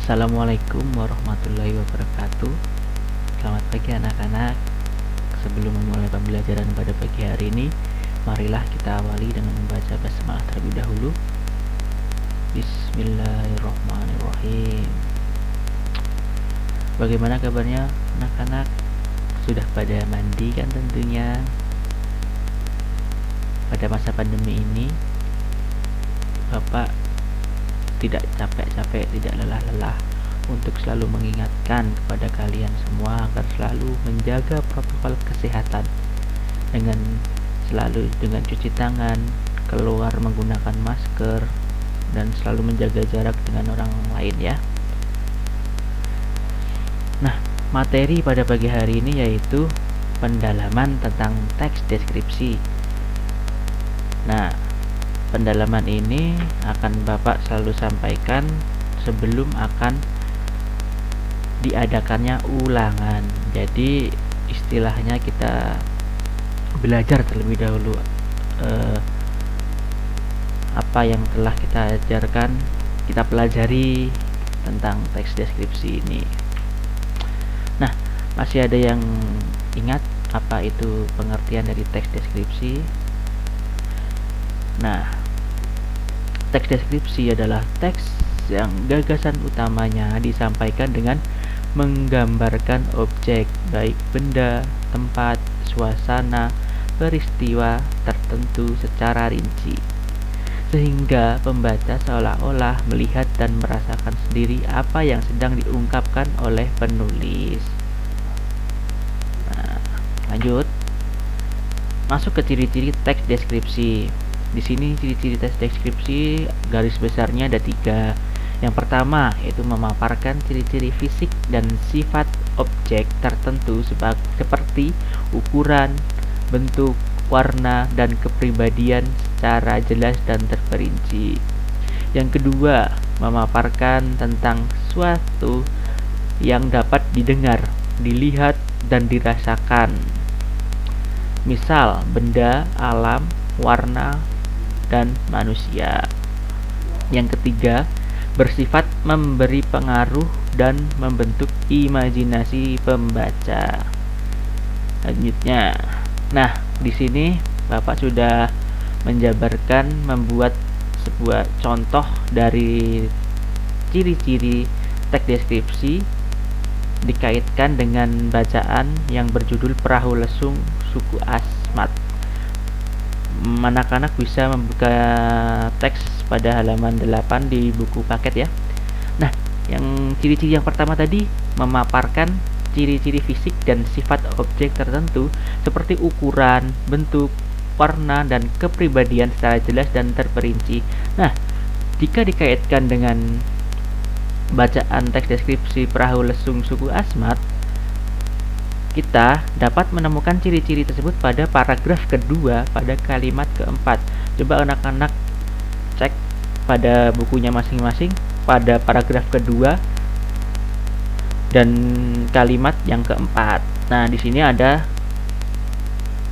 Assalamualaikum warahmatullahi wabarakatuh. Selamat pagi anak-anak. Sebelum memulai pembelajaran pada pagi hari ini, marilah kita awali dengan membaca basmalah terlebih dahulu. Bismillahirrahmanirrahim. Bagaimana kabarnya anak-anak? Sudah pada mandi kan tentunya? Pada masa pandemi ini, Bapak tidak capek-capek, tidak lelah-lelah untuk selalu mengingatkan kepada kalian semua agar selalu menjaga protokol kesehatan dengan cuci tangan, keluar menggunakan masker, dan selalu menjaga jarak dengan orang lain ya. Nah, materi pada pagi hari ini yaitu pendalaman tentang teks deskripsi. Nah, pendalaman ini akan Bapak selalu sampaikan sebelum akan diadakannya ulangan. Jadi istilahnya kita belajar terlebih dahulu apa yang telah kita ajarkan, kita pelajari tentang teks deskripsi ini. Nah, masih ada yang ingat apa itu pengertian dari teks deskripsi? Nah, teks deskripsi adalah teks yang gagasan utamanya disampaikan dengan menggambarkan objek, baik benda, tempat, suasana, peristiwa tertentu secara rinci, sehingga pembaca seolah-olah melihat dan merasakan sendiri apa yang sedang diungkapkan oleh penulis. Nah, lanjut. Masuk ke ciri-ciri teks deskripsi. Di sini ciri-ciri teks deskripsi garis besarnya ada 3. Yang pertama yaitu memaparkan ciri-ciri fisik dan sifat objek tertentu seperti ukuran, bentuk, warna, dan kepribadian secara jelas dan terperinci. Yang kedua, memaparkan tentang suatu yang dapat didengar, dilihat, dan dirasakan. Misal, benda, alam, warna, dan manusia. Yang ketiga, bersifat memberi pengaruh dan membentuk imajinasi pembaca. Selanjutnya, nah di sini Bapak sudah membuat sebuah contoh dari ciri-ciri teks deskripsi dikaitkan dengan bacaan yang berjudul Perahu Lesung Suku Asmat. Anak-anak bisa membuka teks pada halaman 8 di buku paket ya. Nah, yang ciri-ciri yang pertama tadi memaparkan ciri-ciri fisik dan sifat objek tertentu seperti ukuran, bentuk, warna, dan kepribadian secara jelas dan terperinci. Nah, jika dikaitkan dengan bacaan teks deskripsi Perahu Lesung Suku Asmat, kita dapat menemukan ciri-ciri tersebut pada paragraf kedua pada kalimat keempat. Coba anak-anak cek pada bukunya masing-masing pada paragraf kedua dan kalimat yang keempat. Nah, di sini ada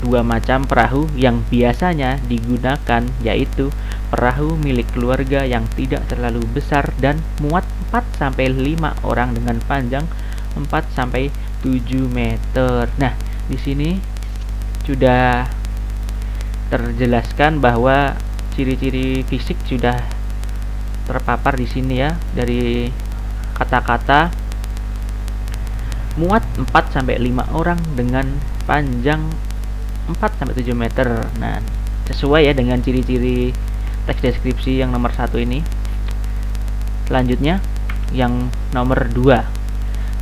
2 macam perahu yang biasanya digunakan, yaitu perahu milik keluarga yang tidak terlalu besar dan muat 4-5 orang dengan panjang 4-7 meter. Nah, di sini sudah terjelaskan bahwa ciri-ciri fisik sudah terpapar di sini ya, dari kata-kata muat 4-5 orang dengan panjang 4-7 meter. Nah, sesuai ya dengan ciri-ciri teks deskripsi yang nomor 1 ini. Selanjutnya yang nomor 2.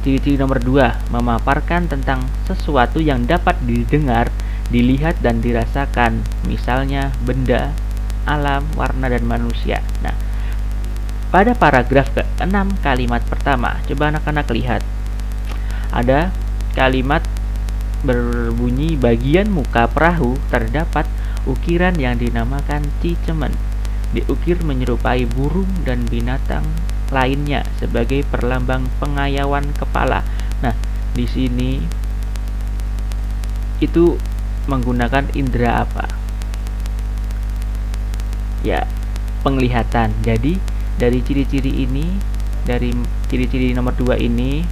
Ciri-ciri nomor 2 memaparkan tentang sesuatu yang dapat didengar, dilihat, dan dirasakan, misalnya benda, alam, warna, dan manusia. Nah, pada paragraf ke-6 kalimat pertama, coba anak-anak lihat. Ada kalimat berbunyi bagian muka perahu terdapat ukiran yang dinamakan cicemen. Diukir menyerupai burung dan binatang lainnya sebagai perlambang pengayauan kepala. Nah, di sini itu menggunakan indera apa? Ya, penglihatan. Jadi dari ciri-ciri ini dari ciri-ciri nomor 2 ini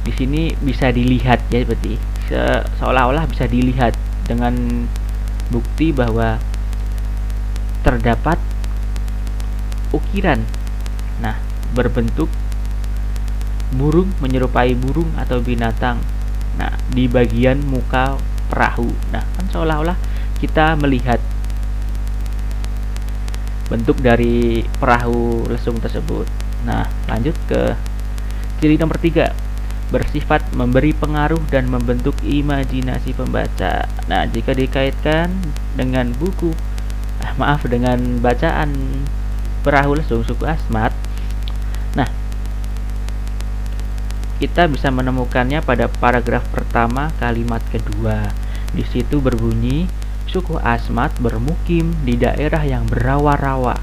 di sini bisa dilihat ya, berarti seolah-olah bisa dilihat dengan bukti bahwa terdapat ukiran berbentuk burung menyerupai burung atau binatang di bagian muka perahu. Kan seolah-olah kita melihat bentuk dari perahu lesung tersebut. Lanjut ke ciri nomor 3, bersifat memberi pengaruh dan membentuk imajinasi pembaca. Jika dikaitkan dengan dengan bacaan perahu lesung suku Asmat, kita bisa menemukannya pada paragraf pertama kalimat kedua. Di situ berbunyi, suku Asmat bermukim di daerah yang berawa-rawa,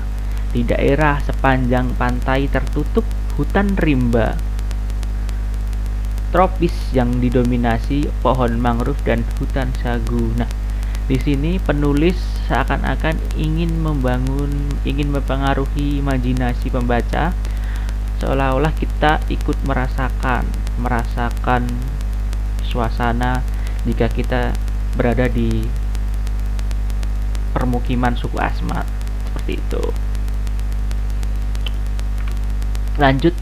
di daerah sepanjang pantai tertutup hutan rimba tropis yang didominasi pohon mangrove dan hutan sagu. Di sini penulis seakan-akan ingin mempengaruhi imajinasi pembaca, seolah-olah kita ikut merasakan suasana jika kita berada di permukiman suku Asmat, seperti itu. Lanjut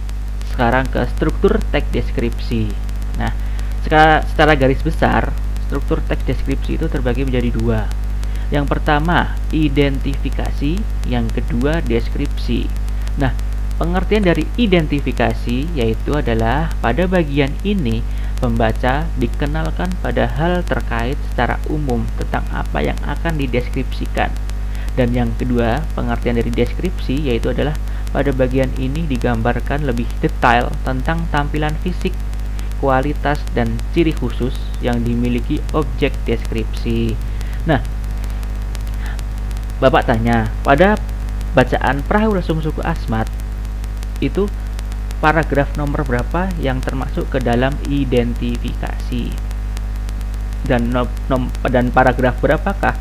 sekarang ke struktur teks deskripsi. Secara garis besar, struktur teks deskripsi itu terbagi menjadi 2. Yang pertama, identifikasi, yang kedua, deskripsi. Pengertian dari identifikasi yaitu adalah pada bagian ini pembaca dikenalkan pada hal terkait secara umum tentang apa yang akan dideskripsikan. Dan yang kedua, pengertian dari deskripsi yaitu adalah pada bagian ini digambarkan lebih detail tentang tampilan fisik, kualitas, dan ciri khusus yang dimiliki objek deskripsi. Bapak tanya, pada bacaan perahu lesung suku Asmat itu paragraf nomor berapa yang termasuk ke dalam identifikasi, dan paragraf berapakah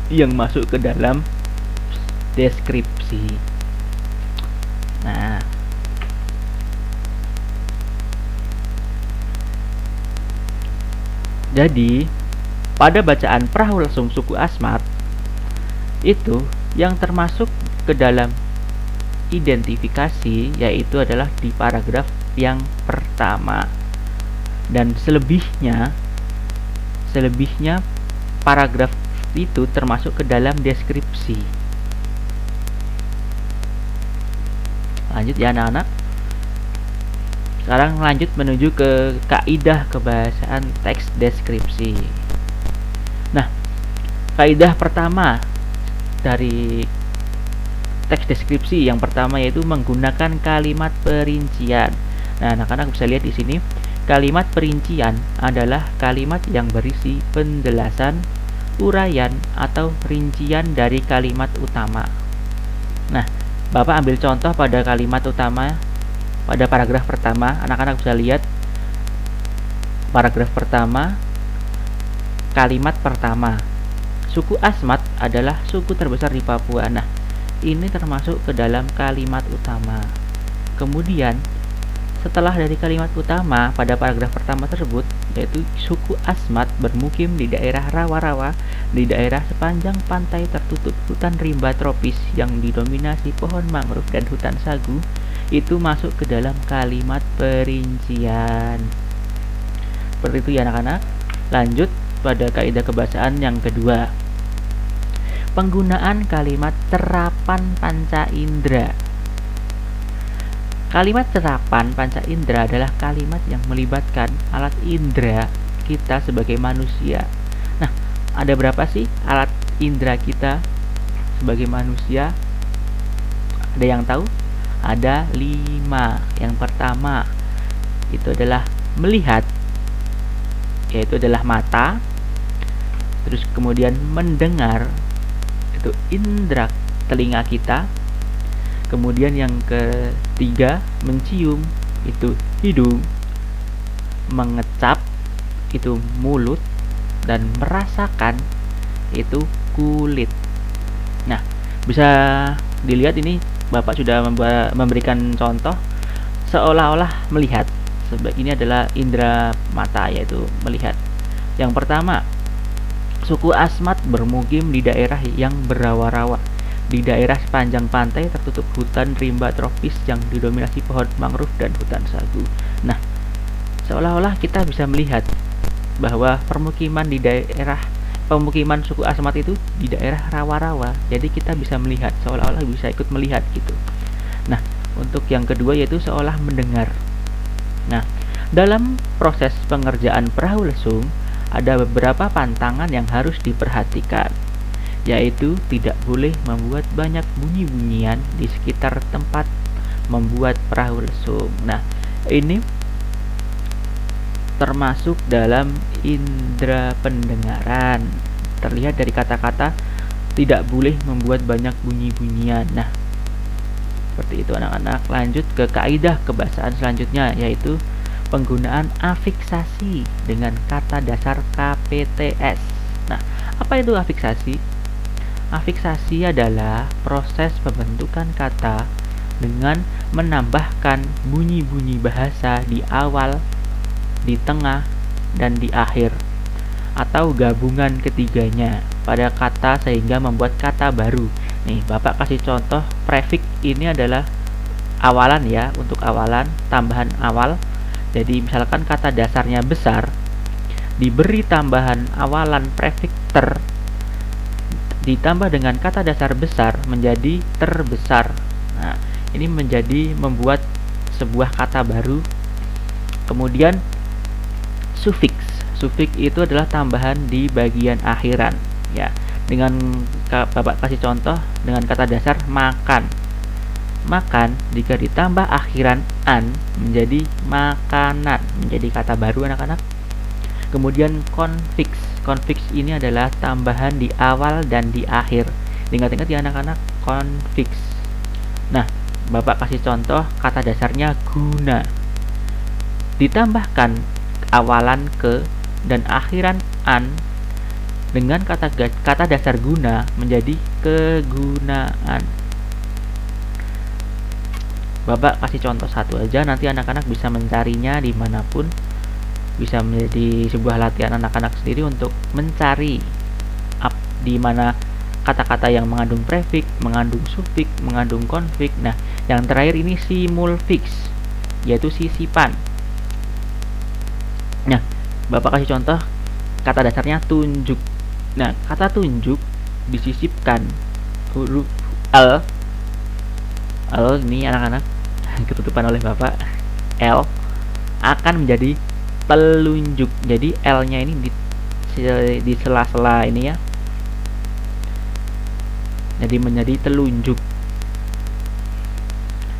yang masuk ke dalam deskripsi. Jadi pada bacaan perahu lesung suku Asmat itu yang termasuk ke dalam identifikasi yaitu adalah di paragraf yang pertama, dan selebihnya paragraf itu termasuk ke dalam deskripsi. Lanjut ya anak-anak. Sekarang lanjut menuju ke kaidah kebahasaan teks deskripsi. Kaidah pertama dari teks deskripsi yang pertama yaitu menggunakan kalimat perincian. Anak-anak bisa lihat di sini, kalimat perincian adalah kalimat yang berisi penjelasan, uraian, atau rincian dari kalimat utama. Bapak ambil contoh pada kalimat utama pada paragraf pertama. Anak-anak bisa lihat paragraf pertama, kalimat pertama, suku Asmat adalah suku terbesar di Papua. Ini termasuk ke dalam kalimat utama. Kemudian setelah dari kalimat utama pada paragraf pertama tersebut, yaitu suku Asmat bermukim di daerah rawa-rawa, di daerah sepanjang pantai tertutup hutan rimba tropis yang didominasi pohon mangrove dan hutan sagu, itu masuk ke dalam kalimat perincian. Seperti itu ya anak-anak. Lanjut pada kaidah kebahasaan yang kedua, penggunaan kalimat terapan panca indera. Kalimat terapan panca indera adalah kalimat yang melibatkan alat indera kita sebagai manusia. Ada berapa sih alat indera kita sebagai manusia? Ada yang tahu? Ada 5. Yang pertama itu adalah melihat, yaitu adalah mata. Terus kemudian mendengar, itu indera telinga kita. Kemudian yang ketiga mencium, itu hidung. Mengecap, itu mulut. Dan merasakan, itu kulit. Bisa dilihat ini Bapak sudah memberikan contoh seolah-olah melihat. Ini adalah indera mata, yaitu melihat. Yang pertama, suku Asmat bermukim di daerah yang berawa-rawa. Di daerah sepanjang pantai tertutup hutan rimba tropis yang didominasi pohon mangrove dan hutan sagu. Nah, seolah-olah kita bisa melihat bahwa pemukiman suku Asmat itu di daerah rawa-rawa. Jadi kita bisa melihat, seolah-olah bisa ikut melihat gitu. Nah, untuk yang kedua yaitu seolah mendengar. Nah, dalam proses pengerjaan perahu lesung ada beberapa pantangan yang harus diperhatikan, yaitu tidak boleh membuat banyak bunyi-bunyian di sekitar tempat membuat perahu lesung. Nah, ini termasuk dalam indera pendengaran. Terlihat dari kata-kata tidak boleh membuat banyak bunyi-bunyian. Nah, seperti itu anak-anak. Lanjut ke kaidah kebahasaan selanjutnya, yaitu penggunaan afiksasi dengan kata dasar KPTS. Nah, apa itu afiksasi? Afiksasi adalah proses pembentukan kata dengan menambahkan bunyi-bunyi bahasa di awal, di tengah, dan di akhir, atau gabungan ketiganya pada kata sehingga membuat kata baru. Nih, Bapak kasih contoh prefix ini adalah awalan ya, untuk awalan, tambahan awal. Jadi misalkan kata dasarnya besar, diberi tambahan awalan prefix ter, ditambah dengan kata dasar besar menjadi terbesar. Nah, ini membuat sebuah kata baru. Kemudian sufiks. Sufiks itu adalah tambahan di bagian akhiran ya. Dengan Bapak kasih contoh dengan kata dasar makan. Makan jika ditambah akhiran an menjadi makanan, menjadi kata baru anak-anak. Kemudian konfiks. Konfiks ini adalah tambahan di awal dan di akhir. Ingat-ingat ya anak-anak, konfiks. Nah, Bapak kasih contoh kata dasarnya guna. Ditambahkan awalan ke dan akhiran an dengan kata dasar guna menjadi kegunaan. Bapak kasih contoh satu aja, nanti anak-anak bisa mencarinya dimanapun. Bisa menjadi sebuah latihan anak-anak sendiri untuk mencari di mana kata-kata yang mengandung prefix, mengandung sufiks, mengandung konfiks. Nah, yang terakhir ini simulfiks, yaitu sisipan. Nah, Bapak kasih contoh kata dasarnya tunjuk. Nah, kata tunjuk disisipkan huruf L. L ini anak-anak ketutupan oleh Bapak. L akan menjadi telunjuk. Jadi L-nya ini di sela-sela ini ya. Jadi menjadi telunjuk.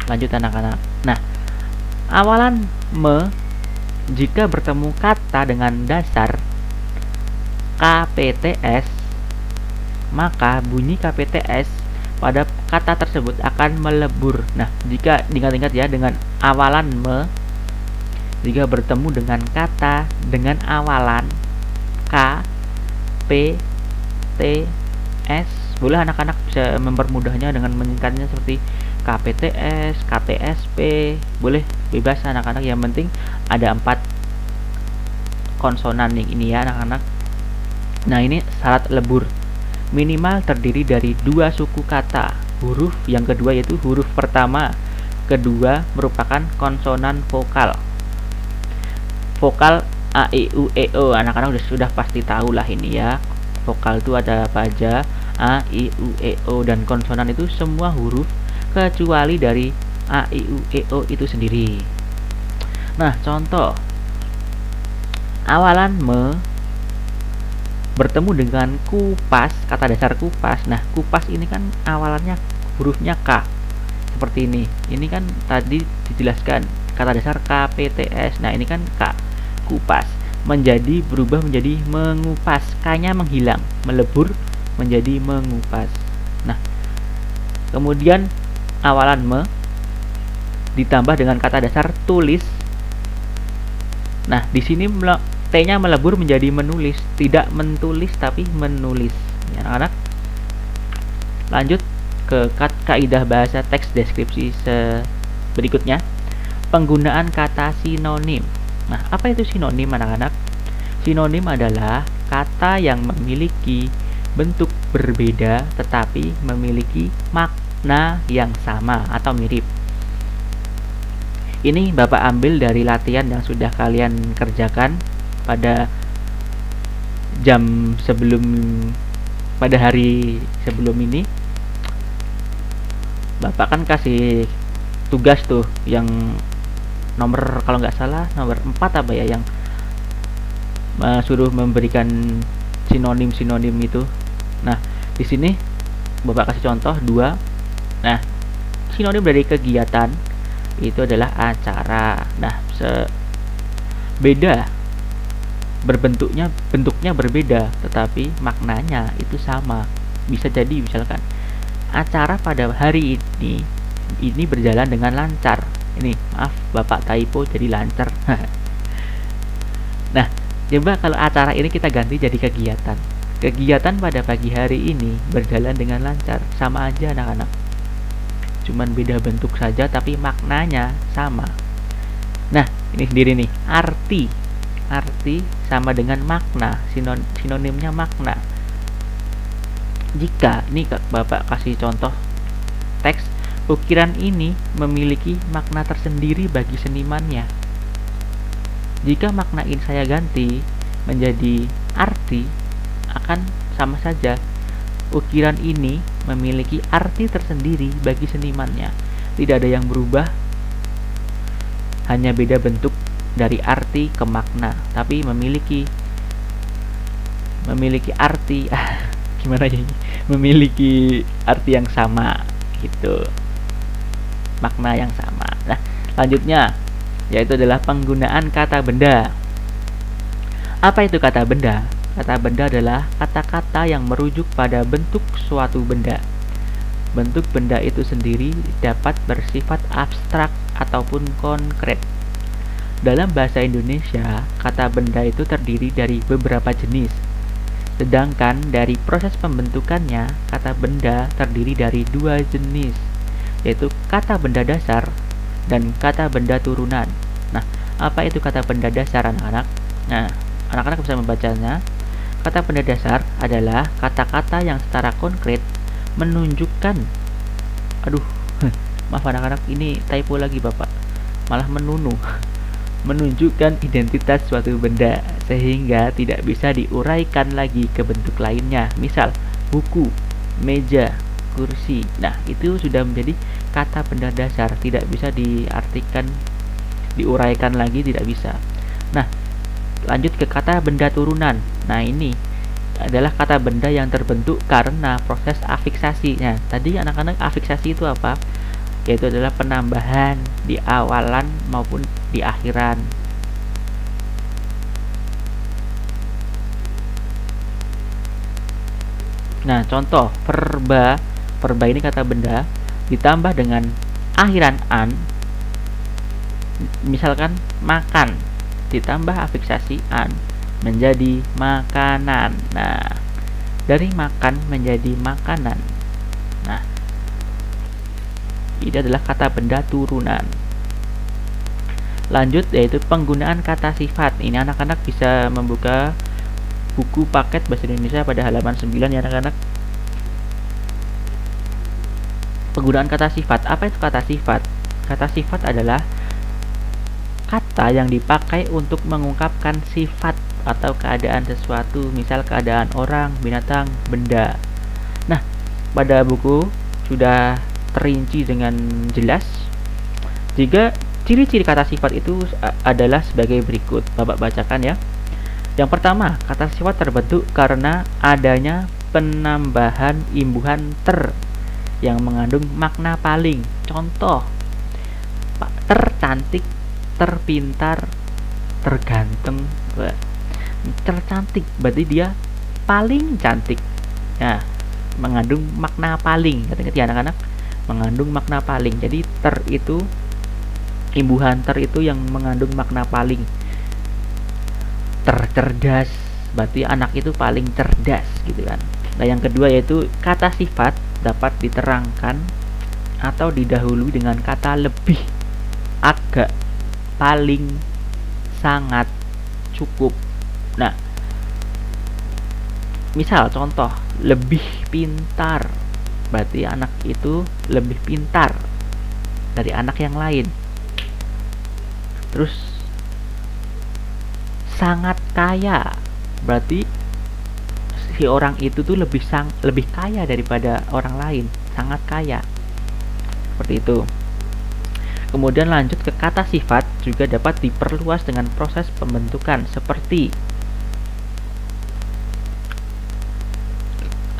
Lanjut anak-anak. Nah, awalan me jika bertemu kata dengan dasar KPTS, maka bunyi KPTS pada kata tersebut akan melebur. Nah, jika diingat-ingat ya, dengan awalan me, jika bertemu dengan kata dengan awalan K, P, T, S, boleh anak-anak bisa mempermudahnya dengan menyingkatnya seperti KPTS, KTSP, boleh bebas anak-anak, yang penting ada 4 konsonan ini ya anak-anak. Nah, ini syarat lebur minimal terdiri dari 2 suku kata huruf. Yang kedua yaitu huruf pertama, kedua merupakan konsonan vokal. Vokal A, I, U, E, O, anak-anak sudah pasti tahu lah ini ya. Vokal itu ada apa aja? A, I, U, E, O, dan konsonan itu semua huruf kecuali dari A, I, U, E, O itu sendiri. Nah, contoh awalan me bertemu dengan kupas, kata dasar kupas. Nah, kupas ini kan awalannya hurufnya K, seperti ini. Ini kan tadi dijelaskan kata dasar KPTS. Nah, ini kan K, kupas, berubah menjadi mengupas. K-nya menghilang, melebur menjadi mengupas. Nah, kemudian awalan me ditambah dengan kata dasar tulis. Nah, di sini T-nya melebur menjadi menulis, tidak mentulis tapi menulis. Ya, anak-anak. Lanjut ke kaidah bahasa teks deskripsi berikutnya. Penggunaan kata sinonim. Nah, apa itu sinonim anak-anak? Sinonim adalah kata yang memiliki bentuk berbeda tetapi memiliki makna yang sama atau mirip. Ini Bapak ambil dari latihan yang sudah kalian kerjakan pada pada hari sebelum ini. Bapak kan kasih tugas tuh yang nomor, kalau nggak salah nomor 4 apa ya, yang suruh memberikan sinonim itu. Nah, di sini Bapak kasih contoh 2. Nah, sinonim dari kegiatan itu adalah acara. Nah, beda bentuknya berbeda tetapi maknanya itu sama. Bisa jadi misalkan acara pada hari ini berjalan dengan lancar. Ini maaf Bapak typo jadi lancar. Nah, coba kalau acara ini kita ganti jadi kegiatan. Kegiatan pada pagi hari ini berjalan dengan lancar. Sama aja anak-anak, cuman beda bentuk saja tapi maknanya sama. Nah, ini sendiri nih, arti sama dengan makna, sinonimnya makna. Jika ini Bapak kasih contoh teks, ukiran ini memiliki makna tersendiri bagi senimannya. Jika makna ini saya ganti menjadi arti, akan sama saja. Ukiran ini memiliki arti tersendiri bagi senimannya. Tidak ada yang berubah, hanya beda bentuk dari arti ke makna, tapi memiliki arti gimana ya, memiliki arti yang sama gitu, makna yang sama. Nah, lanjutnya yaitu adalah penggunaan kata benda. Apa itu kata benda? Kata benda adalah kata-kata yang merujuk pada bentuk suatu benda. Bentuk benda itu sendiri dapat bersifat abstrak ataupun konkret. Dalam bahasa Indonesia, kata benda itu terdiri dari beberapa jenis. Sedangkan dari proses pembentukannya, kata benda terdiri dari 2 jenis, yaitu kata benda dasar dan kata benda turunan. Nah, apa itu kata benda dasar anak-anak? Nah, anak-anak bisa membacanya. Kata benda dasar adalah kata-kata yang secara konkret menunjukkan, maaf anak-anak, ini typo lagi Bapak, malah menunjukkan identitas suatu benda sehingga tidak bisa diuraikan lagi ke bentuk lainnya. Misal buku, meja, kursi. Nah, itu sudah menjadi kata benda dasar, tidak bisa diartikan, diuraikan lagi, tidak bisa. Nah, lanjut ke kata benda turunan. Nah, ini adalah kata benda yang terbentuk karena proses afiksasi. Nah, tadi anak-anak, afiksasi itu apa? Yaitu adalah penambahan di awalan maupun di akhiran. Nah, contoh verba ini kata benda ditambah dengan akhiran an. Misalkan makan ditambah afiksasi an menjadi makanan. Nah, dari makan menjadi makanan. Nah, ini adalah kata benda turunan. Lanjut yaitu penggunaan kata sifat. Ini anak-anak bisa membuka buku paket bahasa Indonesia pada halaman 9 ya anak-anak. Penggunaan kata sifat. Apa itu kata sifat? Kata sifat adalah kata yang dipakai untuk mengungkapkan sifat atau keadaan sesuatu, misal keadaan orang, binatang, benda. Nah, pada buku sudah terinci dengan jelas. Jika ciri-ciri kata sifat itu adalah sebagai berikut, Bapak bacakan ya. Yang pertama, kata sifat terbentuk karena adanya penambahan imbuhan ter yang mengandung makna paling. Contoh, tercantik, terpintar, terganteng. Tercantik berarti dia paling cantik. Nah, mengandung makna paling. Ingat ya anak-anak, mengandung makna paling. Jadi ter itu, imbuhan ter itu yang mengandung makna paling. Tercerdas berarti anak itu paling cerdas gitu kan. Nah, yang kedua yaitu kata sifat dapat diterangkan atau didahului dengan kata lebih, agak, paling, sangat, cukup. Nah, misal contoh, lebih pintar, berarti anak itu lebih pintar dari anak yang lain. Terus sangat kaya, berarti si orang itu tuh lebih kaya daripada orang lain, sangat kaya. Seperti itu. Kemudian lanjut ke kata sifat, juga dapat diperluas dengan proses pembentukan seperti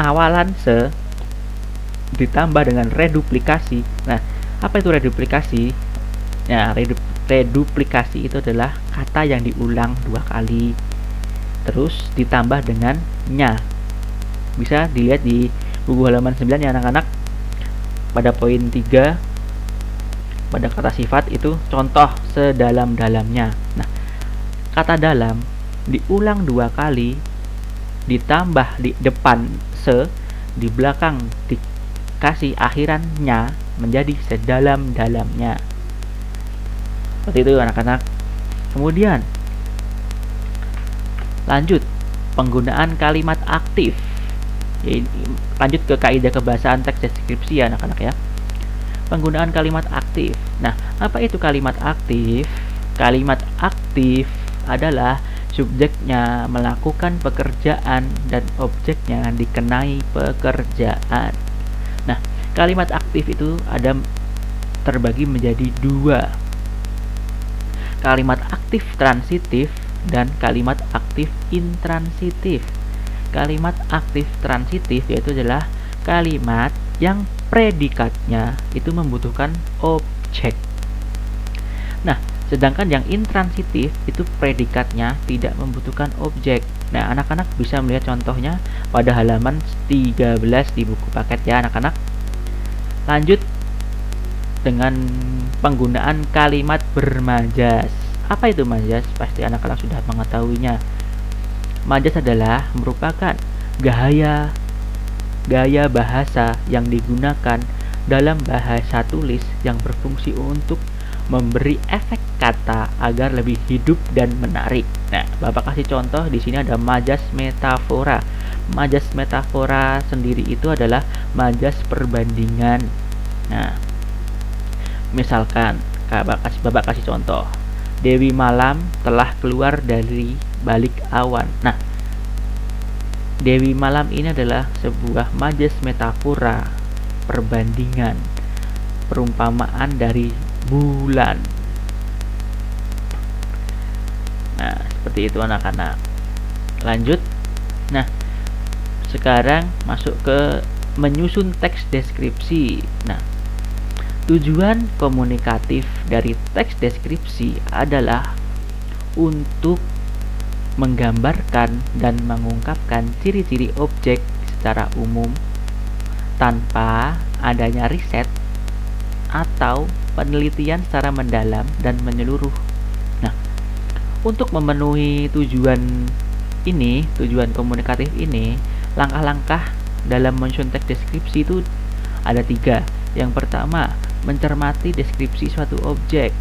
awalan se ditambah dengan reduplikasi. Nah, apa itu reduplikasi? Nah, reduplikasi itu adalah kata yang diulang 2 kali terus ditambah dengan nya. Bisa dilihat di buku halaman 9 ya anak-anak, pada poin 3 pada kata sifat itu contoh sedalam-dalamnya. Nah, kata dalam diulang 2 kali ditambah di depan se, di belakang dikasih akhirannya menjadi sedalam-dalamnya. Seperti itu anak-anak. Kemudian lanjut penggunaan kalimat aktif. Lanjut ke kaidah kebahasaan teks deskripsi ya anak-anak ya. Penggunaan kalimat aktif. Nah, apa itu kalimat aktif? Kalimat aktif adalah subjeknya melakukan pekerjaan dan objeknya dikenai pekerjaan. Nah, kalimat aktif itu ada terbagi menjadi 2. Kalimat aktif transitif dan kalimat aktif intransitif. Kalimat aktif transitif yaitu adalah kalimat yang predikatnya itu membutuhkan objek. Nah, sedangkan yang intransitif itu predikatnya tidak membutuhkan objek. Nah, anak-anak bisa melihat contohnya pada halaman 13 di buku paket ya anak-anak. Lanjut dengan penggunaan kalimat bermajas. Apa itu majas? Pasti anak-anak sudah mengetahuinya. Majas adalah merupakan gaya bahasa yang digunakan dalam bahasa tulis yang berfungsi untuk memberi efek kata agar lebih hidup dan menarik. Nah, Bapak kasih contoh di sini ada majas metafora. Majas metafora sendiri itu adalah majas perbandingan. Nah, misalkan Bapak kasih contoh, Dewi Malam telah keluar dari balik awan. Nah, Dewi Malam ini adalah sebuah majas metafora, perbandingan, perumpamaan dari bulan. Nah, seperti itu anak-anak. Lanjut. Nah, sekarang masuk ke menyusun teks deskripsi. Nah, tujuan komunikatif dari teks deskripsi adalah untuk menggambarkan dan mengungkapkan ciri-ciri objek secara umum tanpa adanya riset atau penelitian secara mendalam dan menyeluruh. Nah, untuk memenuhi tujuan komunikatif ini, langkah-langkah dalam menyusun teks deskripsi itu ada 3. Yang pertama, mencermati deskripsi suatu objek.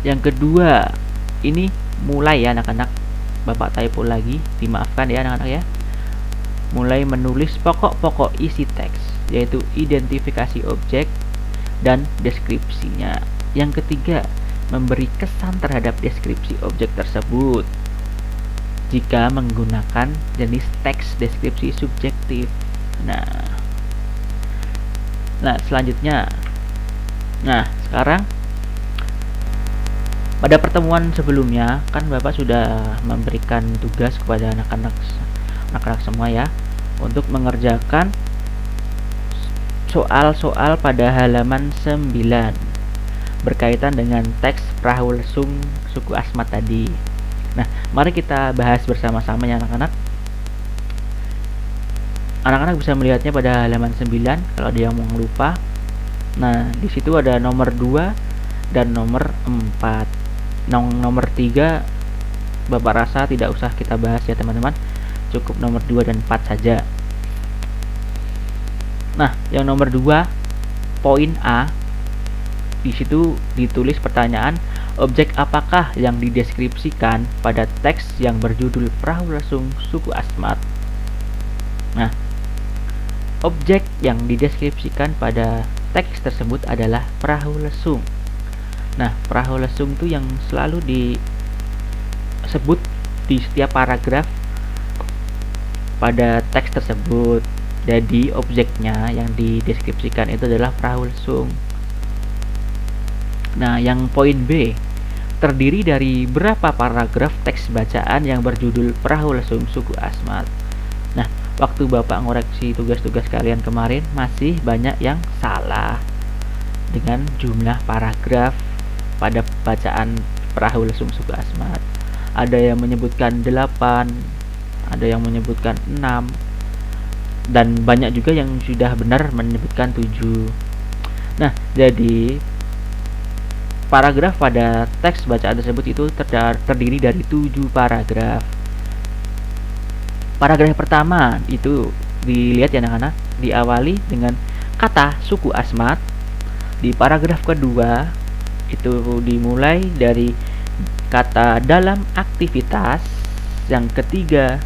Yang kedua, ini mulai ya anak-anak, Bapak typo lagi, dimaafkan ya anak-anak ya. Mulai menulis pokok-pokok isi teks, yaitu identifikasi objek dan deskripsinya. Yang ketiga, memberi kesan terhadap deskripsi objek tersebut jika menggunakan jenis teks deskripsi subjektif. Nah, selanjutnya. Nah, sekarang pada pertemuan sebelumnya kan Bapak sudah memberikan tugas kepada anak-anak semua ya untuk mengerjakan soal-soal pada halaman 9 berkaitan dengan teks perahu lesung suku Asmat tadi. Nah, mari kita bahas bersama-sama ya anak-anak. Anak-anak bisa melihatnya pada halaman 9 kalau ada yang mau lupa. Nah, di situ ada nomor 2 dan nomor 4. Nomor 3 Bapak rasa tidak usah kita bahas ya teman-teman. cukup nomor 2 dan 4 saja. Nah, yang nomor 2, poin A, di situ ditulis pertanyaan, objek apakah yang dideskripsikan pada teks yang berjudul Perahu Lesung Suku Asmat? Nah, objek yang dideskripsikan pada teks tersebut adalah perahu lesung. Nah, perahu lesung itu yang selalu disebut di setiap paragraf pada teks tersebut. Jadi objeknya yang dideskripsikan itu adalah perahu lesung. Nah, yang poin B, terdiri dari berapa paragraf teks bacaan yang berjudul Perahu Lesung Suku Asmat? Nah, waktu Bapak ngoreksi tugas-tugas kalian kemarin masih banyak yang salah dengan jumlah paragraf pada bacaan Perahu Lesung Suku Asmat. Ada yang menyebutkan 8, ada yang menyebutkan 6, dan banyak juga yang sudah benar menyebutkan 7. Nah, jadi paragraf pada teks bacaan tersebut itu terdiri dari 7 paragraf. Paragraf pertama itu dilihat ya anak-anak, diawali dengan kata suku Asmat. Di paragraf kedua itu dimulai dari kata dalam aktivitas. Yang ketiga,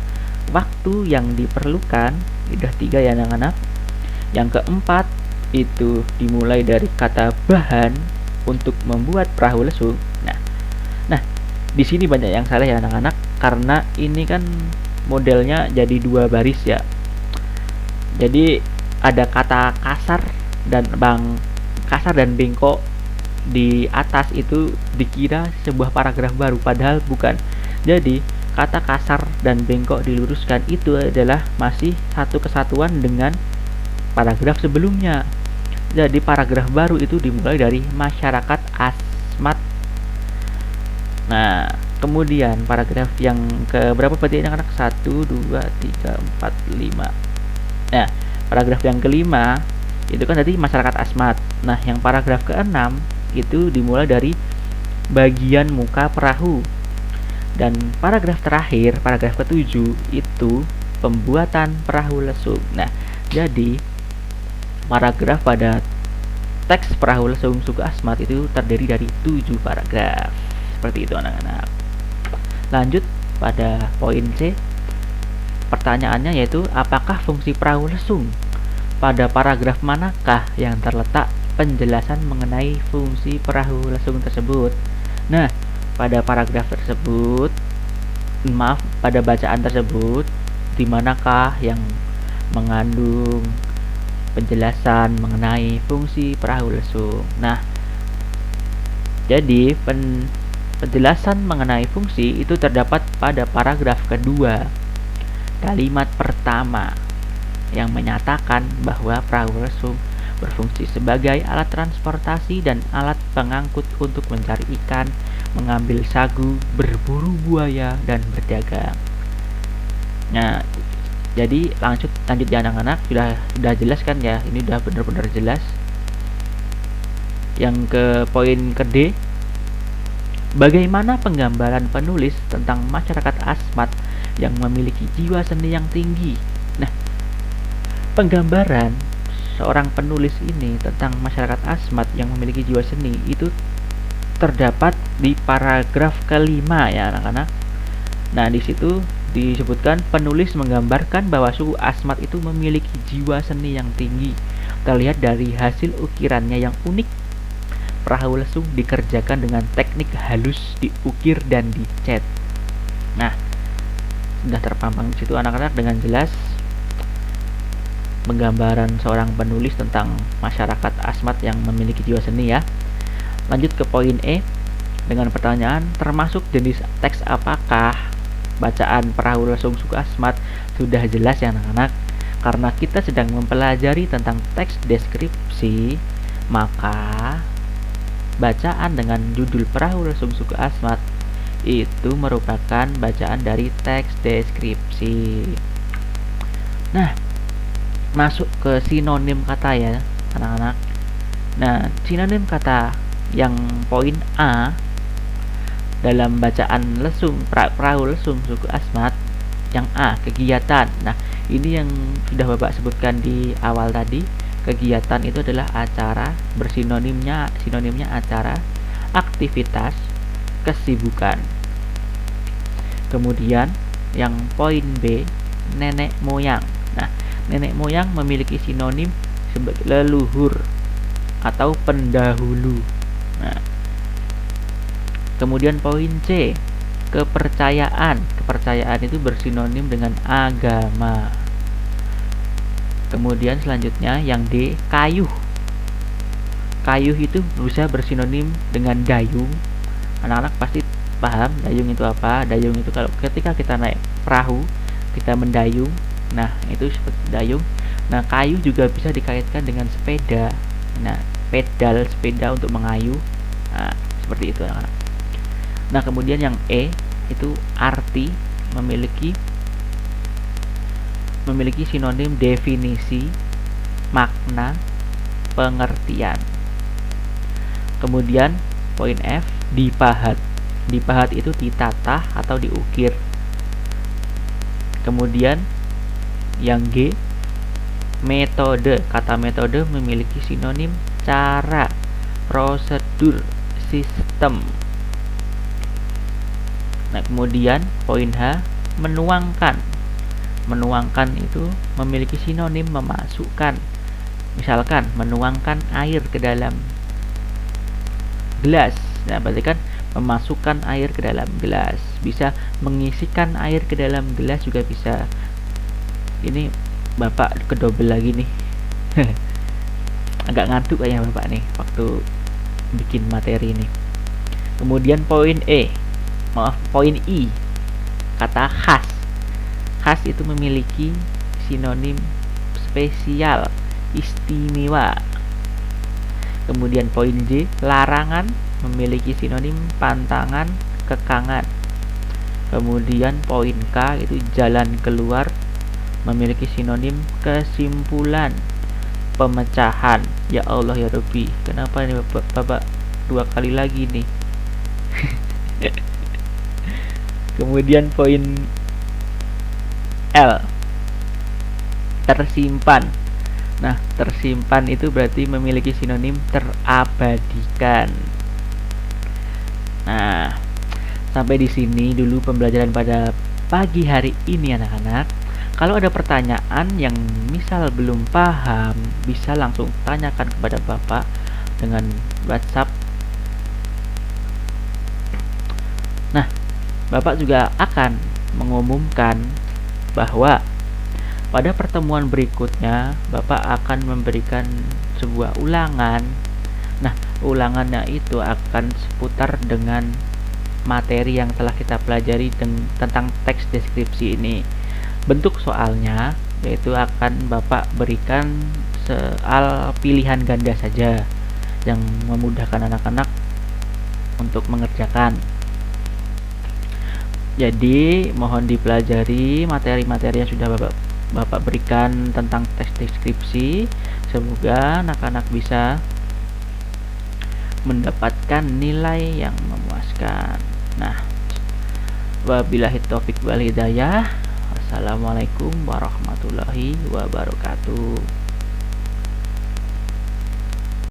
waktu yang diperlukan. Udah 3 ya anak-anak. Yang keempat itu dimulai dari kata bahan untuk membuat perahu lesung. Nah, di sini banyak yang salah ya anak-anak, karena ini kan modelnya jadi 2 baris ya. Jadi ada kata kasar dan bengkok di atas itu dikira sebuah paragraf baru, padahal bukan. Jadi kata kasar dan bengkok diluruskan itu adalah masih satu kesatuan dengan paragraf sebelumnya. Jadi paragraf baru itu dimulai dari masyarakat Asmat. Nah, kemudian paragraf yang ke berapa berarti anak-anak? 1, 2, 3, 4, 5. Nah, paragraf yang kelima itu kan tadi masyarakat Asmat. Nah, yang paragraf ke-6 itu dimulai dari bagian muka perahu. Dan paragraf terakhir, paragraf ke-7 itu pembuatan perahu lesung. Nah, jadi paragraf pada teks Perahu Lesung Suku Asmat itu terdiri dari 7 paragraf. Seperti itu anak-anak. Lanjut pada poin C. Pertanyaannya yaitu, apakah fungsi perahu lesung? Pada paragraf manakah yang terletak penjelasan mengenai fungsi perahu lesung tersebut? Nah, pada paragraf tersebut, pada bacaan tersebut, di manakah yang mengandung penjelasan mengenai fungsi perahu lesung? Nah, jadi penjelasan mengenai fungsi itu terdapat pada paragraf kedua, kalimat pertama, yang menyatakan bahwa perahu lesung berfungsi sebagai alat transportasi dan alat pengangkut untuk mencari ikan, mengambil sagu, berburu buaya, dan berdagang. Nah, jadi lanjut ya anak-anak, sudah jelas kan ya, ini udah benar-benar jelas. Yang ke poin ke D, bagaimana penggambaran penulis tentang masyarakat Asmat yang memiliki jiwa seni yang tinggi? Nah, penggambaran seorang penulis ini tentang masyarakat Asmat yang memiliki jiwa seni itu terdapat di paragraf kelima ya anak-anak. Nah, di situ disebutkan penulis menggambarkan bahwa suku Asmat itu memiliki jiwa seni yang tinggi. Terlihat dari hasil ukirannya yang unik. Perahu lesung dikerjakan dengan teknik halus, diukir dan dicat. Nah, sudah terpampang di situ anak-anak dengan jelas penggambaran seorang penulis tentang masyarakat Asmat yang memiliki jiwa seni ya. Lanjut ke poin E dengan pertanyaan, termasuk jenis teks apakah bacaan Perahu Lesung Suku Asmat? Sudah jelas ya anak-anak, karena kita sedang mempelajari tentang teks deskripsi, maka bacaan dengan judul Perahu Lesung Suku Asmat itu merupakan bacaan dari teks deskripsi. Nah, masuk ke sinonim kata ya anak-anak. Nah, sinonim kata yang poin A dalam bacaan Perahu Lesung Suku Asmat Yang A, kegiatan. Nah, ini yang sudah Bapak sebutkan di awal tadi. Kegiatan itu adalah acara, sinonimnya acara, aktivitas, kesibukan. Kemudian yang poin B, nenek moyang. Nah, nenek moyang memiliki sinonim sebagai leluhur atau pendahulu. Nah, kemudian poin C, kepercayaan. Kepercayaan itu bersinonim dengan agama. Kemudian selanjutnya yang D, kayuh. Kayuh itu bisa bersinonim dengan dayung. Anak-anak pasti paham dayung itu apa. Dayung itu kalau ketika kita naik perahu, kita mendayung. Nah, itu seperti dayung. Nah, kayuh juga bisa dikaitkan dengan sepeda. Nah, pedal sepeda untuk mengayuh. Nah, seperti itu anak-anak. Nah, kemudian yang E itu arti, memiliki sinonim, definisi, makna, pengertian. Kemudian poin F, dipahat. Dipahat itu ditata atau diukir. Kemudian yang G, metode. Kata metode memiliki sinonim cara, prosedur, sistem. Nah, kemudian poin H, menuangkan. Menuangkan itu memiliki sinonim memasukkan. Misalkan menuangkan air ke dalam gelas. Nah, berarti kan memasukkan air ke dalam gelas. Bisa mengisikan air ke dalam gelas juga bisa. Ini Bapak kedobel lagi nih. Agak ngantuk kayaknya Bapak nih waktu bikin materi ini. Kemudian poin I, kata khas. Khas itu memiliki sinonim spesial, istimewa. Kemudian poin J, larangan, memiliki sinonim pantangan, kekangan. Kemudian poin K itu jalan keluar, memiliki sinonim kesimpulan, pemecahan. Ya Allah ya Rabbi, kenapa ini Bapak dua kali lagi nih? Kemudian poin L, tersimpan. Nah, tersimpan itu berarti memiliki sinonim terabadikan. Nah, sampai di sini dulu pembelajaran pada pagi hari ini anak-anak. Kalau ada pertanyaan yang misal belum paham, bisa langsung tanyakan kepada Bapak dengan WhatsApp. Nah, Bapak juga akan mengumumkan bahwa pada pertemuan berikutnya Bapak akan memberikan sebuah ulangan. Nah, ulangannya itu akan seputar dengan materi yang telah kita pelajari tentang teks deskripsi ini. Bentuk soalnya yaitu akan Bapak berikan soal pilihan ganda saja yang memudahkan anak-anak untuk mengerjakan. Jadi mohon dipelajari materi-materi yang sudah Bapak berikan tentang teks deskripsi. Semoga anak-anak bisa mendapatkan nilai yang memuaskan. Nah, wabillahi taufik wal hidayah. Wassalamualaikum warahmatullahi wabarakatuh.